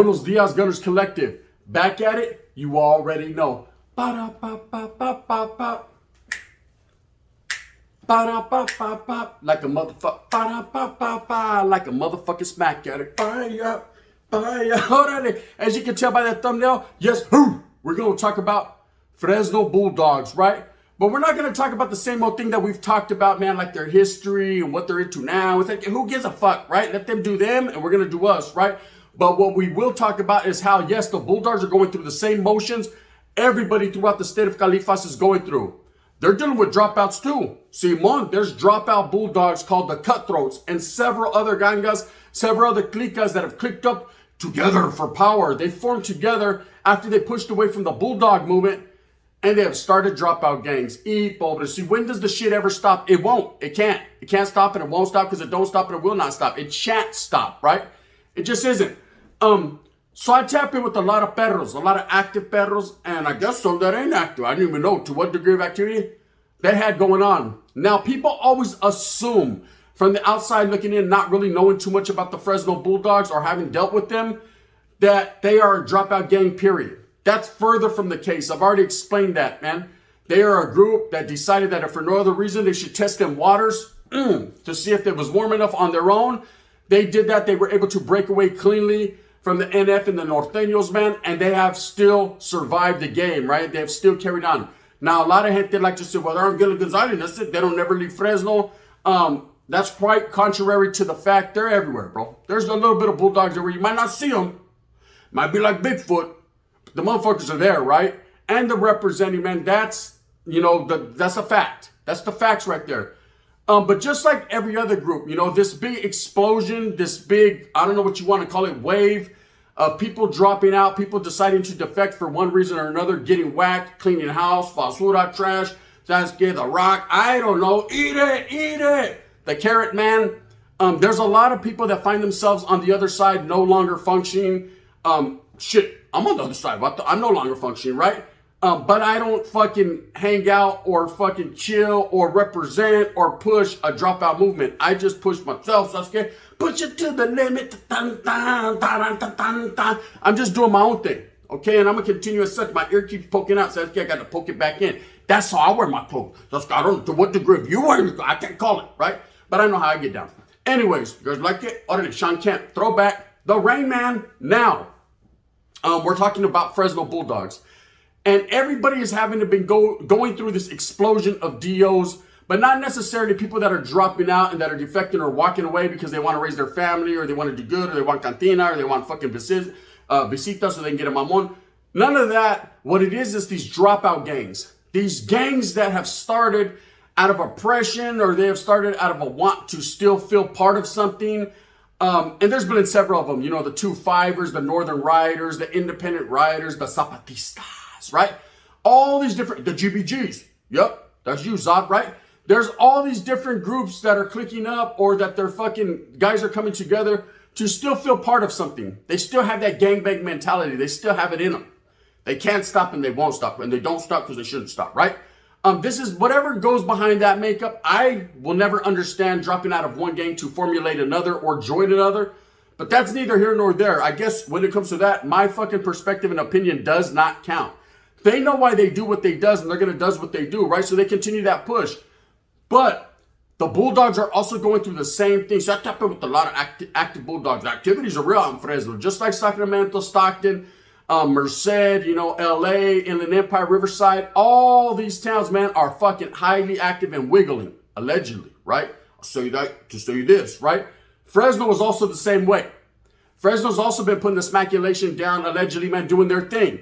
Buenos Dias Gunners Collective. Back at it, you already know. Ba-da-ba-ba-ba-ba-ba. Ba-da-ba-ba-ba. Like a motherfucker. Ba-da-ba-ba-ba. Like a motherfucking smack addict. Bye-ya. Bye-ya. As you can tell by that thumbnail, yes, we're going to talk about Fresno Bulldogs, right? But we're not going to talk about the same old thing that we've talked about, man, like their history and what they're into now. It's like, who gives a fuck, right? Let them do them and we're going to do us, right? But what we will talk about is how, yes, the Bulldogs are going through the same motions everybody throughout the state of Califas is going through. They're dealing with dropouts too. Simon, there's dropout Bulldogs called the Cutthroats and several other gangas, several other clicas that have clicked up together for power. They formed together after they pushed away from the Bulldog movement and they have started dropout gangs. See, when does the shit ever stop? It won't. It can't. It can't stop and it won't stop because it don't stop and it will not stop. It shan't stop, right? It just isn't. So I tap in with a lot of perros, a lot of active perros, and I guess some that ain't active. I didn't even know to what degree of activity they had going on. Now, people always assume from the outside looking in, not really knowing too much about the Fresno Bulldogs or having dealt with them, that they are a dropout gang, period. That's further from the case. I've already explained that, man. They are a group that decided that if for no other reason, they should test them waters to see if it was warm enough on their own. They did that. They were able to break away cleanly from the NF and the Norteños, man, and they have still survived the game, right? They have still carried on. Now, a lot of gente like to say, well, they're on Gilligan's Island. That's it. They don't never leave Fresno. That's quite contrary to the fact they're everywhere, bro. There's a little bit of Bulldogs there where you might not see them. Might be like Bigfoot. But the motherfuckers are there, right? And the representing, man, that's, that's a fact. That's the facts right there. But just like every other group, this big explosion, this big, I don't know what you want to call it, wave of people dropping out, people deciding to defect for one reason or another, getting whacked, cleaning house, basura, trash, Sasuke, the rock, I don't know, eat it, the carrot man. There's a lot of people that find themselves on the other side no longer functioning. Shit, I'm on the other side. I'm no longer functioning, right? But I don't fucking hang out or fucking chill or represent or push a dropout movement. I just push myself, Sasuke. Push it to the limit. I'm just doing my own thing, okay? And I'm going to continue as such. My ear keeps poking out, Sasuke. I got to poke it back in. That's how I wear my clothes. Sasuke, I don't know to what degree you wear it. I can't call it, right? But I know how I get down. Anyways, you guys like it? Already, Sean Kemp, throwback. The Rain Man. Now, we're talking about Fresno Bulldogs. And everybody is having to be going through this explosion of DOs, but not necessarily people that are dropping out and that are defecting or walking away because they want to raise their family or they want to do good or they want cantina or they want fucking visitas so they can get a mamon. None of that. What it is these dropout gangs. These gangs that have started out of oppression or they have started out of a want to still feel part of something. And there's been several of them, the 2-5ers, the Northern Riders, the Independent Riders, the Zapatistas. Right? All these different, the Gbgs. Yep, that's you, Zod, right? There's all these different groups that are clicking up or that their fucking guys are coming together to still feel part of something. They still have that gangbang mentality. They still have it in them. They can't stop and they won't stop. And they don't stop because they shouldn't stop, right? This is whatever goes behind that makeup. I will never understand dropping out of one gang to formulate another or join another. But that's neither here nor there. I guess when it comes to that, my fucking perspective and opinion does not count. They know why they do what they does, and they're going to do what they do, right? So they continue that push. But the Bulldogs are also going through the same thing. So I tap in with a lot of active Bulldogs. The activities are real out in Fresno. Just like Sacramento, Stockton, Merced, LA, Inland Empire, Riverside. All these towns, man, are fucking highly active and wiggling, allegedly, right? I'll show you that to show you this, right? Fresno was also the same way. Fresno's also been putting the smaculation down, allegedly, man, doing their thing.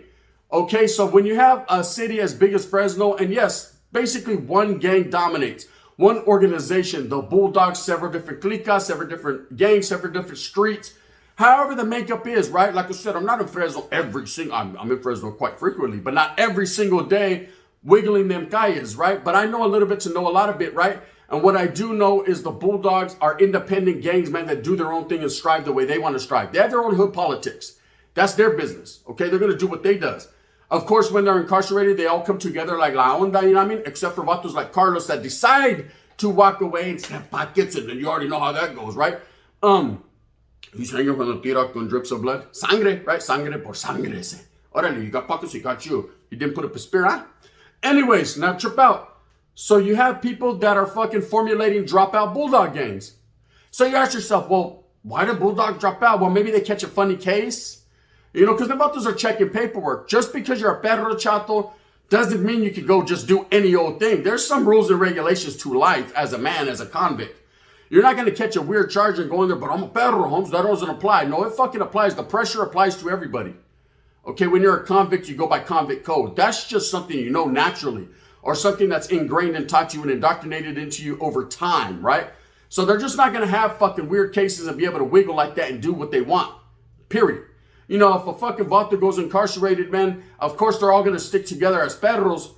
Okay, so when you have a city as big as Fresno, and yes, basically one gang dominates, one organization, the Bulldogs, several different clicas, several different gangs, several different streets, however the makeup is, right? Like I said, I'm not in Fresno I'm in Fresno quite frequently, but not every single day wiggling them calles, right? But I know a little bit to know a lot of it, right? And what I do know is the Bulldogs are independent gangs, man, that do their own thing and strive the way they want to strive. They have their own hood politics. That's their business, okay? They're going to do what they does. Of course, when they're incarcerated, they all come together like la onda, you know what I mean? Except for vatos like Carlos that decide to walk away and snap pockets, and then you already know how that goes, right? He's hanging from the tira con drips of blood. Sangre, right? Sangre por sangre. Orale, you got pockets, he got you. He didn't put up a spear, huh? Anyways, now trip out. So you have people that are fucking formulating dropout bulldog gangs. So you ask yourself, well, why did bulldogs drop out? Well, maybe they catch a funny case. You know, because the vatos are checking paperwork. Just because you're a perro chato doesn't mean you can go just do any old thing. There's some rules and regulations to life as a man, as a convict. You're not going to catch a weird charge and go in there, but I'm a perro, Holmes. That doesn't apply. No, it fucking applies. The pressure applies to everybody. Okay, when you're a convict, you go by convict code. That's just something you know naturally, or something that's ingrained and taught you and indoctrinated into you over time, right? So they're just not going to have fucking weird cases and be able to wiggle like that and do what they want, period. You know, if a fucking vato goes incarcerated, man, of course they're all going to stick together as perros.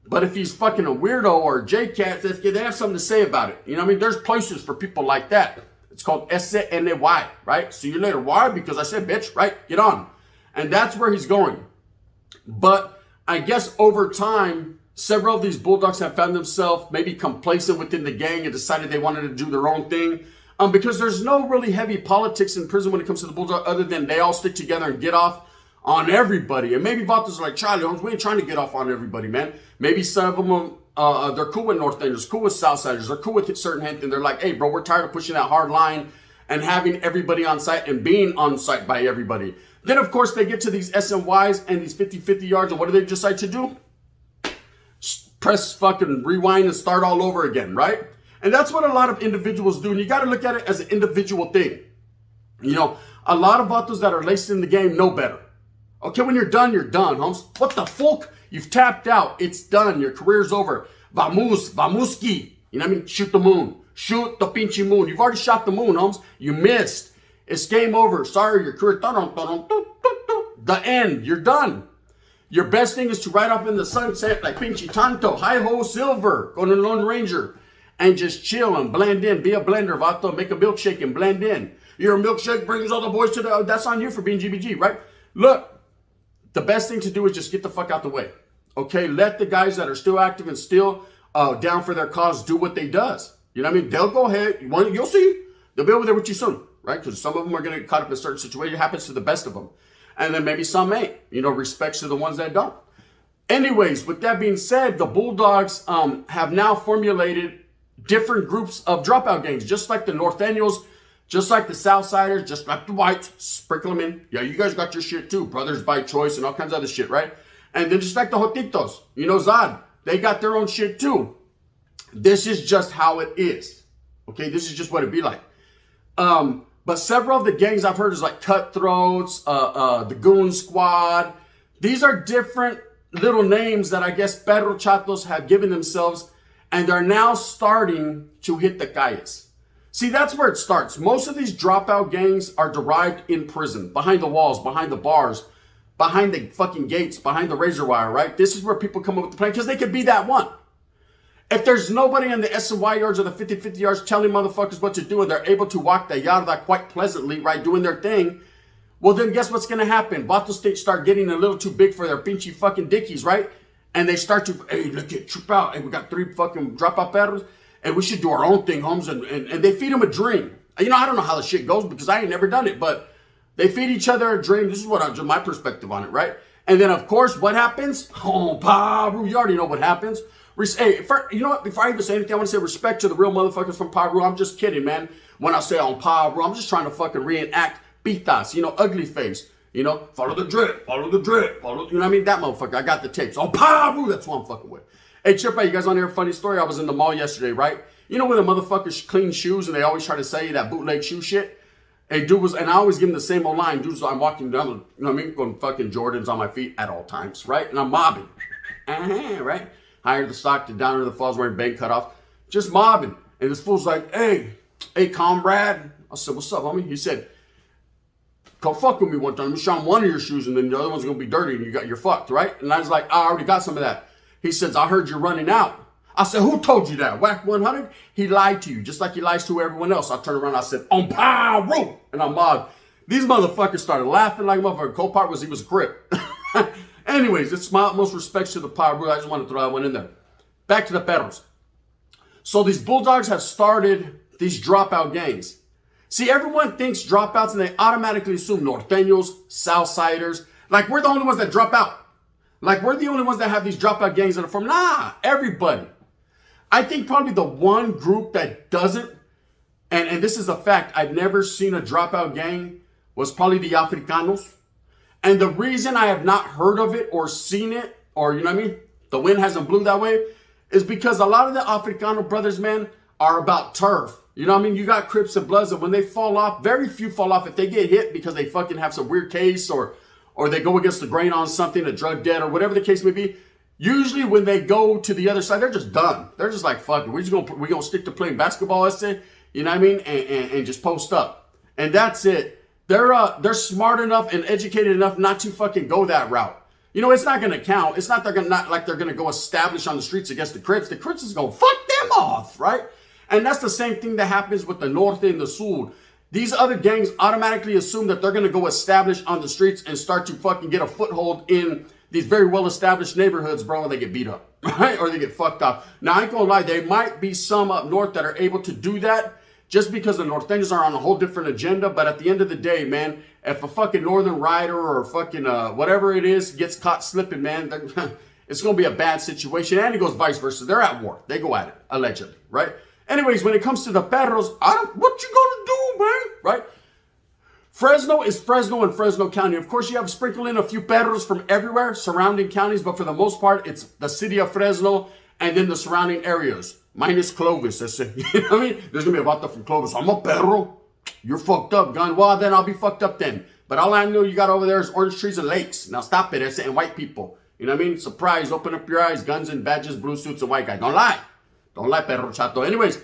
But if he's fucking a weirdo or a J-cat, they have something to say about it. You know what I mean? There's places for people like that. It's called SNY, right? See you later. Why? Because I said, bitch, right? Get on. And that's where he's going. But I guess over time, several of these bulldogs have found themselves maybe complacent within the gang and decided they wanted to do their own thing. Because there's no really heavy politics in prison when it comes to the bulldog, other than they all stick together and get off on everybody. And maybe vatos are like, Charlie Holmes, we ain't trying to get off on everybody, man. Maybe some of them, they're cool with North Enders, cool with Southsiders, they're cool with certain gente, and they're like, hey, bro, we're tired of pushing that hard line and having everybody on site and being on site by everybody. Then, of course, they get to these SNYs and these 50-50 yards, and what do they decide to do? Press fucking rewind and start all over again, right? And that's what a lot of individuals do, and you got to look at it as an individual thing. You know, a lot of vatos that are laced in the game know better. Okay, when you're done, Holmes. What the fuck? You've tapped out. It's done. Your career's over. Vamuski. You know what I mean? Shoot the moon. Shoot the pinchy moon. You've already shot the moon, Holmes. You missed. It's game over. Sorry, your career. The end. You're done. Your best thing is to ride off in the sunset like pinchy tanto. Hi-ho silver. Go to the Lone Ranger. And just chill and blend in. Be a blender, vato. Make a milkshake and blend in. Your milkshake brings all the boys to the... That's on you for being GBG, right? Look. The best thing to do is just get the fuck out the way. Okay? Let the guys that are still active and still down for their cause do what they does. You know what I mean? They'll go ahead. You'll see. They'll be over there with you soon, right? Because some of them are going to get caught up in a certain situation. It happens to the best of them. And then maybe some ain't. You know, respects to the ones that don't. Anyways, with that being said, the Bulldogs have now formulated different groups of dropout gangs, just like the Norteños, just like the Southsiders, just like the whites, sprinkle them in. Yeah, you guys got your shit too. Brothers by choice and all kinds of other shit, right? And then just like the Jotitos, you know, Zad, they got their own shit too. This is just how it is. Okay, this is just what it be like. But several of the gangs I've heard is like Cutthroats, the Goon Squad. These are different little names that I guess Perro Chatos have given themselves, and they're now starting to hit the calles. See, that's where it starts. Most of these dropout gangs are derived in prison, behind the walls, behind the bars, behind the fucking gates, behind the razor wire, right? This is where people come up with the plan, because they could be that one. If there's nobody in the SY yards or the 50-50 yards telling motherfuckers what to do, and they're able to walk the yarda quite pleasantly, right, doing their thing, well, then guess what's going to happen? Vatos start getting a little too big for their pinchy fucking dickies, right? And they start to, hey, look at trip out. Hey, we got 3 fucking dropout perros. And we should do our own thing, Holmes. And they feed them a dream. You know, I don't know how the shit goes because I ain't never done it. But they feed each other a dream. This is what my perspective on it, right? And then, of course, what happens? Oh, Paru, you already know what happens. Hey, you know what? Before I even say anything, I want to say respect to the real motherfuckers from Paru. I'm just kidding, man. When I say on Paru, I'm just trying to fucking reenact pitas, you know, ugly face. You know, follow the drip, follow the drip, follow, you know what I mean? That motherfucker, I got the tapes. On Paru, that's what I'm fucking with. Hey, Chippa, you guys want to hear a funny story? I was in the mall yesterday, right? You know when the motherfuckers clean shoes and they always try to sell you that bootleg shoe shit? Hey, dude was, and I always give him the same old line. Dude's, I'm walking down, you know what I mean? Going fucking Jordans on my feet at all times, right? And I'm mobbing, right? Higher the stock to downer the falls wearing bank cutoff. Just mobbing. And this fool's like, hey, comrade. I said, what's up, homie? He said, come fuck with me one time. Let me show him one of your shoes and then the other one's going to be dirty and you're fucked, right? And I was like, I already got some of that. He says, I heard you're running out. I said, who told you that? Whack 100? He lied to you, just like he lies to everyone else. I turned around and I said, on Pyro! And I'm mobbed. These motherfuckers started laughing like a motherfucker. Co-part was, he was a crip. Anyways, it's my utmost respects to the Pyro. I just want to throw that one in there. Back to the perros. So these Bulldogs have started these dropout gangs. See, everyone thinks dropouts and they automatically assume Norteños, Southsiders. Like we're the only ones that drop out. Like we're the only ones that have these dropout gangs in the form. Nah, everybody. I think probably the one group that doesn't, and this is a fact, I've never seen a dropout gang, was probably the Africanos. And the reason I have not heard of it or seen it, or you know what I mean, the wind hasn't blew that way, is because a lot of the Africano brothers, man, are about turf. You know what I mean? You got Crips and Bloods, and when they fall off, very few fall off. If they get hit because they fucking have some weird case or they go against the grain on something, a drug debt, or whatever the case may be, usually when they go to the other side, they're just done. They're just like, fuck it. We're gonna stick to playing basketball, let's say, you know what I mean? And just post up. And that's it. They're smart enough and educated enough not to fucking go that route. You know, it's not gonna count. It's not like they're gonna go establish on the streets against the Crips. The Crips is gonna fuck them off, right? And that's the same thing that happens with the Norte and the Sur. These other gangs automatically assume that they're going to go establish on the streets and start to fucking get a foothold in these very well-established neighborhoods, bro, and they get beat up, right? Or they get fucked up. Now, I ain't gonna lie, there might be some up north that are able to do that just because the Norteños are on a whole different agenda. But at the end of the day, man, if a fucking northern rider or fucking whatever it is gets caught slipping, man, it's going to be a bad situation. And it goes vice versa. They're at war. They go at it, allegedly, right? Anyways, when it comes to the perros, what you gonna do, man? Right? Fresno is Fresno and Fresno County. Of course, you have sprinkled in a few perros from everywhere, surrounding counties, but for the most part, it's the city of Fresno and then the surrounding areas. Minus Clovis. That's it. You know what I mean? There's gonna be a vato from Clovis. I'm a perro. You're fucked up, gun. Well, then I'll be fucked up then. But all I know you got over there is orange trees and lakes. Now stop it. That's it. And white people. You know what I mean? Surprise. Open up your eyes. Guns and badges, blue suits, and white guys. Don't lie. Don't lie, perro chato. Anyways,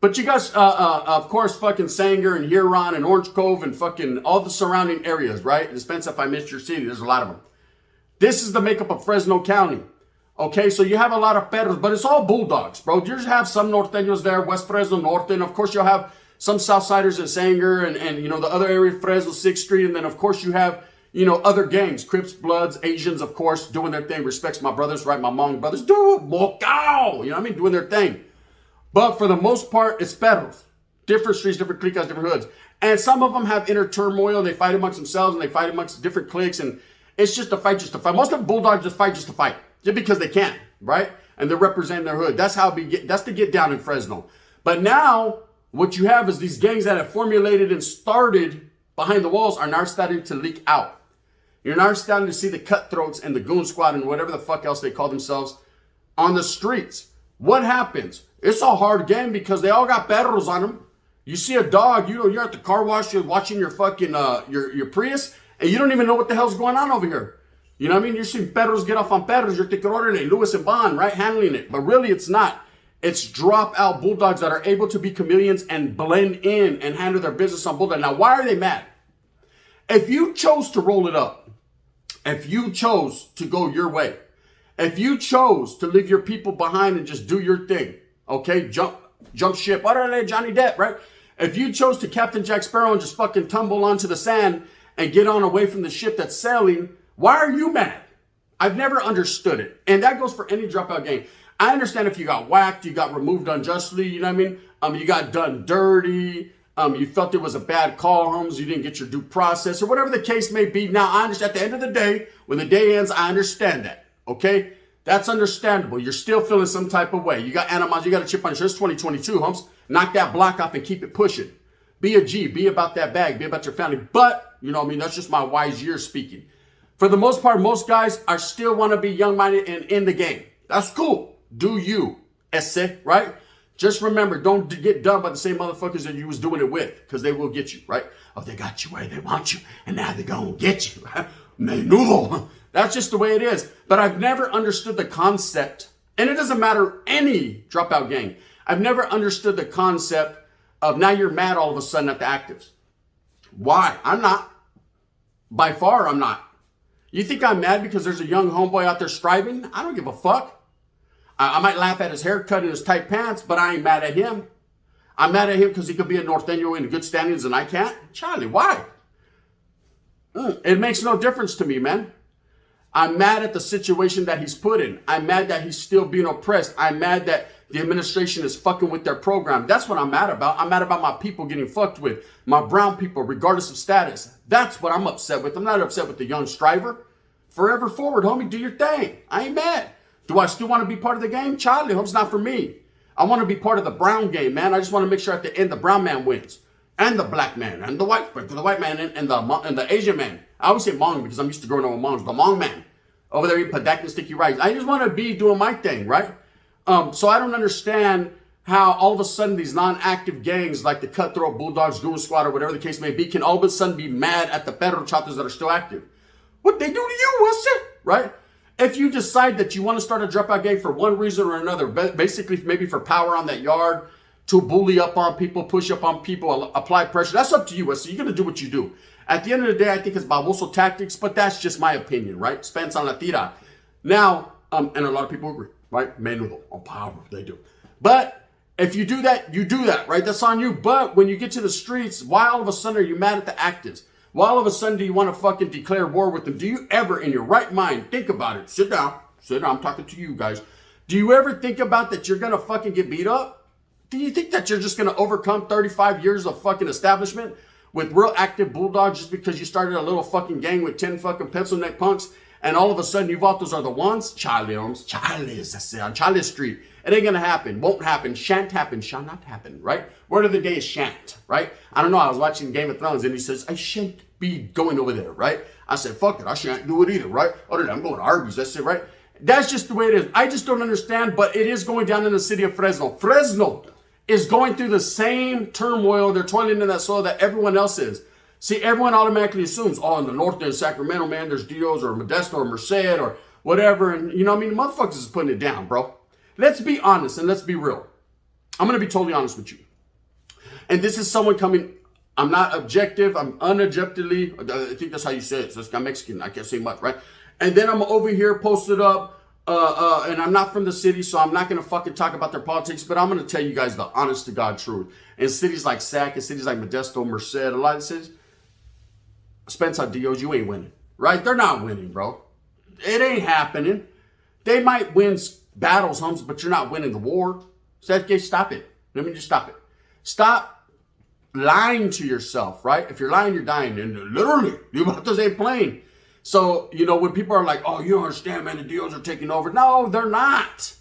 but you guys, of course, fucking Sanger and Huron and Orange Cove and fucking all the surrounding areas, right? It depends if I missed your city. There's a lot of them. This is the makeup of Fresno County. Okay, so you have a lot of perros, but it's all bulldogs, bro. You just have some Norteños there, West Fresno Norte, and of course you'll have some Southsiders in Sanger and you know, the other area, Fresno, 6th Street, and then of course you have, you know, other gangs, Crips, Bloods, Asians, of course, doing their thing. Respects my brothers, right? My Hmong brothers, do mocao, you know what I mean? Doing their thing. But for the most part, it's perros. Different streets, different cliques, different hoods. And some of them have inner turmoil. They fight amongst themselves and they fight amongst different cliques. And it's just a fight, just to fight. Most of the bulldogs just fight just to fight. Just because they can, right? And they're representing their hood. That's how that's the get down in Fresno. But now, what you have is these gangs that have formulated and started behind the walls are now starting to leak out. You're now starting to see the cutthroats and the goon squad and whatever the fuck else they call themselves on the streets. What happens? It's a hard game because they all got perros on them. You see a dog, you're at the car wash, you're watching your fucking, your Prius, and you don't even know what the hell's going on over here. You know what I mean? You're seeing perros get off on perros, you're thinking, orderly, Lewis and Bond, right? Handling it. But really, it's not. It's drop-out bulldogs that are able to be chameleons and blend in and handle their business on bulldog. Now, why are they mad? If you chose to roll it up, if you chose to go your way, if you chose to leave your people behind and just do your thing, okay, jump ship, orderly, Johnny Depp, right? If you chose to Captain Jack Sparrow and just fucking tumble onto the sand and get on away from the ship that's sailing, why are you mad? I've never understood it. And that goes for any dropout gang. I understand if you got whacked, you got removed unjustly, you know what I mean? You got done dirty, you felt it was a bad call, Holmes, you didn't get your due process, or whatever the case may be. Now, I understand at the end of the day, when the day ends, I understand that, okay? That's understandable. You're still feeling some type of way. You got animosity, you got a chip on your shoulder. It's 2022, Holmes. Knock that block off and keep it pushing. Be a G, be about that bag, be about your family. But, you know what I mean, that's just my wise years speaking. For the most part, most guys are still want to be young-minded and in the game. That's cool. Do you, esse, right? Just remember, don't get done by the same motherfuckers that you was doing it with, because they will get you, right? Oh, they got you where they want you, and now they're going to get you. Menudo. That's just the way it is. But I've never understood the concept, and it doesn't matter any dropout gang. I've never understood the concept of now you're mad all of a sudden at the actives. Why? I'm not. By far, I'm not. You think I'm mad because there's a young homeboy out there striving? I don't give a fuck. I might laugh at his haircut and his tight pants, but I ain't mad at him. I'm mad at him because he could be a Norteño in good standings and I can't. Charlie, why? It makes no difference to me, man. I'm mad at the situation that he's put in. I'm mad that he's still being oppressed. I'm mad that The administration is fucking with their program. That's what I'm mad about. I'm mad about my people getting fucked with. My brown people, regardless of status. That's what I'm upset with. I'm not upset with the young striver. Forever forward, homie. Do your thing. I ain't mad. Do I still want to be part of the game? Charlie, hope's not for me. I want to be part of the brown game, man. I just want to make sure at the end the brown man wins. And the black man. And the white man and the Asian man. I always say Hmong because I'm used to growing up with Hmongs. The Hmong man. Over there eating padak and sticky rice. I just want to be doing my thing, right? So I don't understand how all of a sudden these non-active gangs like the Cutthroat Bulldogs, Goon Squad, or whatever the case may be, can all of a sudden be mad at the federal choppers that are still active. What they do to you, what's it? Right? If you decide that you want to start a dropout gang for one reason or another, basically maybe for power on that yard, to bully up on people, push up on people, apply pressure, that's up to you. So you're going to do what you do. At the end of the day, I think it's baboso tactics, but that's just my opinion, right? Spence on la tira. Now, and a lot of people agree. Right? Menudo. On power. They do. But if you do that, you do that, right? That's on you. But when you get to the streets, why all of a sudden are you mad at the actives? Why all of a sudden do you want to fucking declare war with them? Do you ever in your right mind think about it? Sit down. Sit down. I'm talking to you guys. Do you ever think about that you're going to fucking get beat up? Do you think that you're just going to overcome 35 years of fucking establishment with real active bulldogs just because you started a little fucking gang with 10 fucking pencil neck punks? And all of a sudden, you vatos are the ones? Charles, that's it, on Charles Street. It ain't gonna happen, won't happen, shan't happen, shall not happen, right? Word of the day is shan't, right? I don't know, I was watching Game of Thrones and he says, I shan't be going over there, right? I said, fuck it, I shan't do it either, right? Other than I'm going to Arby's, that's it, right? That's just the way it is. I just don't understand, but it is going down in the city of Fresno. Fresno is going through the same turmoil, they're toiling in that soil that everyone else is. See, everyone automatically assumes, oh, in the north there in Sacramento, man, there's Dios or Modesto or Merced or whatever. And, you know what I mean? The motherfuckers is putting it down, bro. Let's be honest and let's be real. I'm going to be totally honest with you. And this is someone coming, I'm not objective, I'm unobjectively, I think that's how you say it. So I'm Mexican, I can't say much, right? And then I'm over here posted up, and I'm not from the city, so I'm not going to fucking talk about their politics, but I'm going to tell you guys the honest to God truth. In cities like Sac, in cities like Modesto, Merced, a lot of cities, Spence on Dios, you ain't winning, right? They're not winning, bro. It ain't happening. They might win battles, homes, but you're not winning the war. So okay, stop it. Let me just stop it. Stop lying to yourself, right? If you're lying, you're dying. And literally, you vatos ain't playing. So, you know, when people are like, oh, you don't understand, man, the Dios are taking over. No, they're not.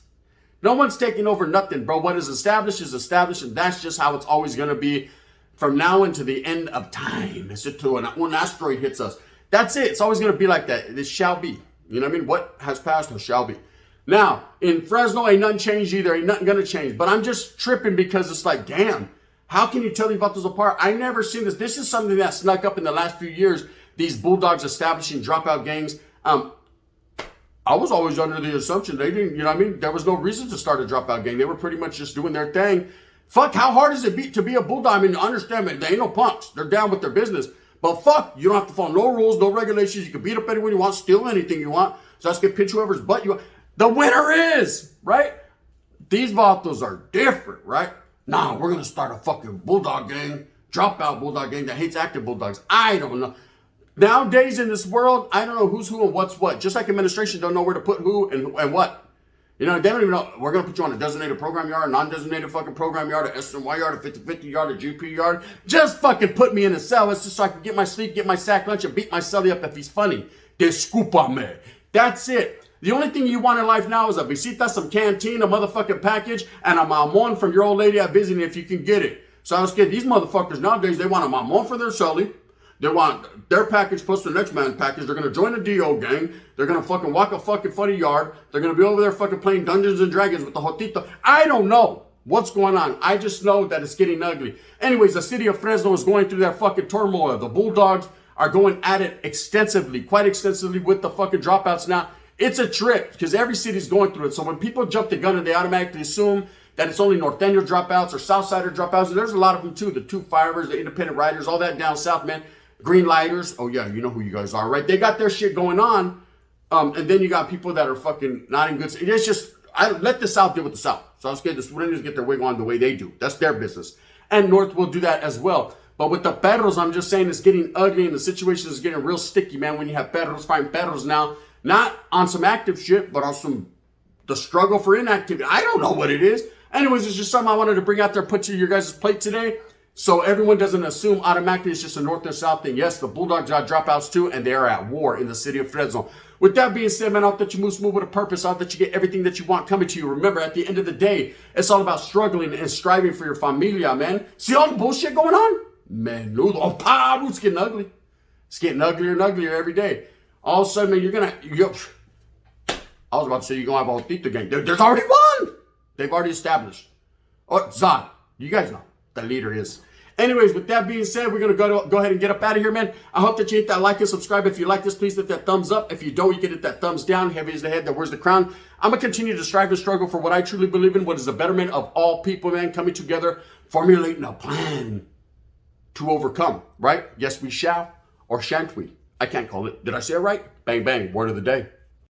No one's taking over nothing, bro. What is established, and that's just how it's always going to be. From now into the end of time, it's just when an asteroid hits us. That's it. It's always going to be like that. This shall be. You know what I mean? What has passed shall be. Now, in Fresno, ain't nothing changed either. Ain't nothing going to change. But I'm just tripping because it's like, damn, how can you tell these vatos apart? I never seen this. This is something that snuck up in the last few years. These bulldogs establishing dropout gangs. I was always under the assumption they didn't, you know what I mean? There was no reason to start a dropout gang. They were pretty much just doing their thing. Fuck, how hard is it to be a bulldog? I mean, understand, man, they ain't no punks. They're down with their business. But fuck, you don't have to follow no rules, no regulations. You can beat up anyone you want, steal anything you want. So that's gonna pinch whoever's butt you want. The winner is, right? These vatos are different, right? Nah, we're gonna start a fucking bulldog gang, dropout bulldog gang that hates active bulldogs. I don't know. Nowadays in this world, I don't know who's who and what's what. Just like administration don't know where to put who and what. You know, they don't even know. We're going to put you on a designated program yard, a non-designated fucking program yard, a SNY yard, a 50-50 yard, a GP yard. Just fucking put me in a cell. It's just so I can get my sleep, get my sack lunch, and beat my celly up if he's funny. Disculpame. That's it. The only thing you want in life now is a visita, some canteen, a motherfucking package, and a mamon from your old lady at visiting if you can get it. So I was kidding. These motherfuckers nowadays, they want a mamon for their celly. They want their package plus the next man's package. They're going to join a DO gang. They're going to fucking walk a fucking funny yard. They're going to be over there fucking playing Dungeons and Dragons with the Jotito. I don't know what's going on. I just know that it's getting ugly. Anyways, the city of Fresno is going through that fucking turmoil. The Bulldogs are going at it extensively, quite extensively with the fucking dropouts now. It's a trip because every city's going through it. So when people jump the gun and they automatically assume that it's only Norteño dropouts or Southsider dropouts, and there's a lot of them too. The two fivers, the independent riders, all that down south, man. Green lighters. Oh yeah, you know who you guys are, right? They got their shit going on. And then you got people that are fucking not in good. It's just, I let the South deal with the South. So I was scared the Sureños get their wig on the way they do. That's their business. And North will do that as well. But with the perros, I'm just saying it's getting ugly and the situation is getting real sticky, man. When you have perros fighting perros now, not on some active shit, but on some, the struggle for inactivity. I don't know what it is. Anyways, it's just something I wanted to bring out there, put to your guys' plate today. So everyone doesn't assume automatically it's just a North and South thing. Yes, the Bulldogs are dropouts too, and they are at war in the city of Fresno. With that being said, man, I hope that you move smooth with a purpose. I hope that you get everything that you want coming to you. Remember, at the end of the day, it's all about struggling and striving for your familia, man. See all the bullshit going on? Menudo. Oh, pa, it's getting ugly. It's getting uglier and uglier every day. All of a sudden, man, I was about to say you're going to have a Tito gang. There's already one. They've already established. Oh, Zod, you guys know the leader is. Anyways, with that being said, we're going to go ahead and get up out of here, man. I hope that you hit that like and subscribe. If you like this, please hit that thumbs up. If you don't, you can hit that thumbs down. Heavy is the head that wears the crown. I'm going to continue to strive and struggle for what I truly believe in, what is the betterment of all people, man, coming together, formulating a plan to overcome, right? Yes, we shall, or shan't we? I can't call it. Did I say it right? Bang, bang. Word of the day.